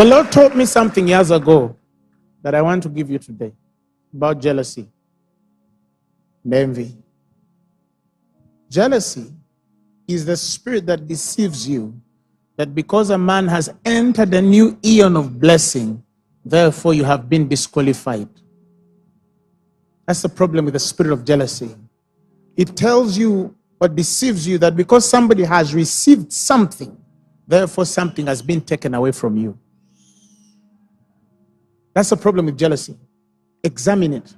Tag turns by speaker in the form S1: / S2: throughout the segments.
S1: The Lord taught me something years ago that I want to give you today about jealousy and envy. Jealousy is the spirit that deceives you, that because a man has entered a new eon of blessing, therefore you have been disqualified. That's the problem with the spirit of jealousy. It tells you or deceives you that because somebody has received something, therefore something has been taken away from you. That's the problem with jealousy. Examine it.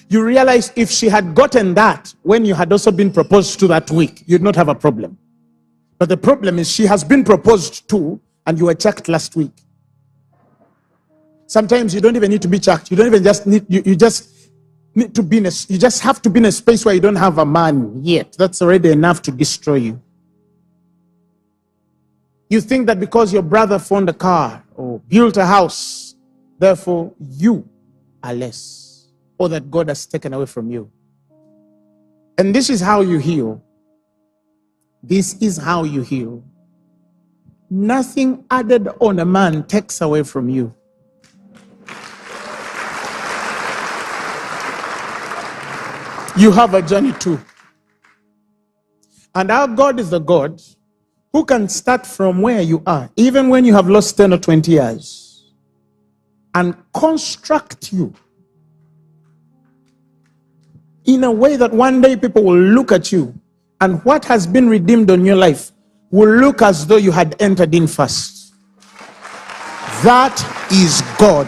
S1: You realize if she had gotten that when you had also been proposed to that week, you'd not have a problem. But the problem is she has been proposed to and you were checked last week. Sometimes you don't even need to be checked. You don't even just need, you just need to be in you just have to be in a space where you don't have a man yet. That's already enough to destroy you. You think that because your brother found a car or built a house, therefore you are less, or that God has taken away from you. And this is how you heal. This is how you heal. Nothing added on a man takes away from you. You have a journey too. And our God is the God who can start from where you are, even when you have lost 10 or 20 years, and construct you in a way that one day people will look at you and what has been redeemed on your life will look as though you had entered in first. That is God.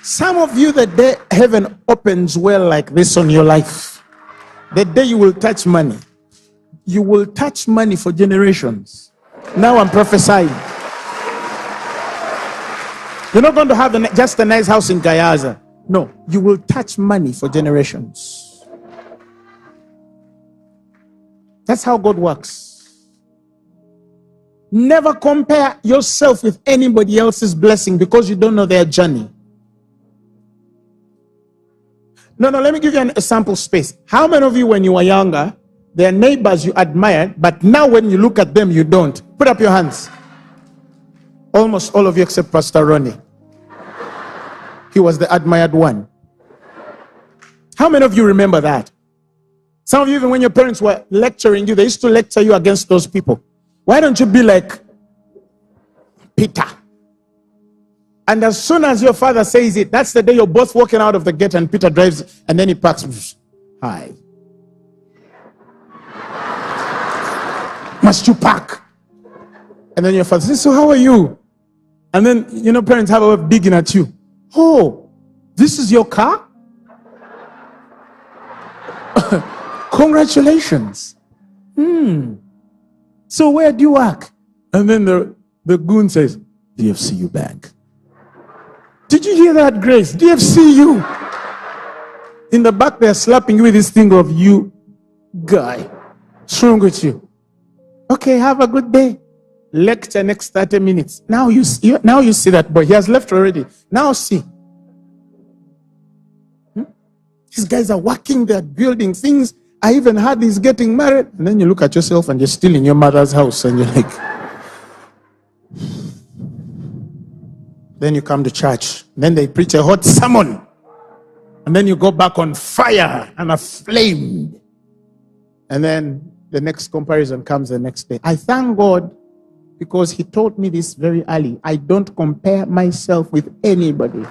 S1: Some of you, the day heaven opens well like this on your life, the day you will touch money, you will touch money for generations. Now I'm prophesying. You're not going to have just a nice house in Gayaza. No, you will touch money for generations. That's how God works. Never compare yourself with anybody else's blessing because you don't know their journey. No, let me give you a sample space. How many of you, when you were younger, there are neighbors you admired, but now when you look at them, you don't? Put up your hands. Almost all of you except Pastor Ronnie. He was the admired one. How many of you remember that? Some of you, even when your parents were lecturing you, they used to lecture you against those people. Why don't you be like Peter? And as soon as your father says it, that's the day you're both walking out of the gate and Peter drives and then he parks. Hi. Must you park? And then your father says, so how are you? And then, parents have a way of digging at you. Oh, this is your car? Congratulations. So where do you work? And then the goon says, DFCU Bank. Did you hear that, Grace? DFCU. In the back, they're slapping you with this thing of you guy. What's wrong with you? Okay, have a good day. Lecture next 30 minutes. Now you see that boy. He has left already. Now see. These guys are working, they're building things. I even heard he's getting married. And then you look at yourself and you're still in your mother's house and you're like... Then you come to church. Then they preach a hot sermon. And then you go back on fire and aflame. And then the next comparison comes the next day. I thank God because he taught me this very early. I don't compare myself with anybody.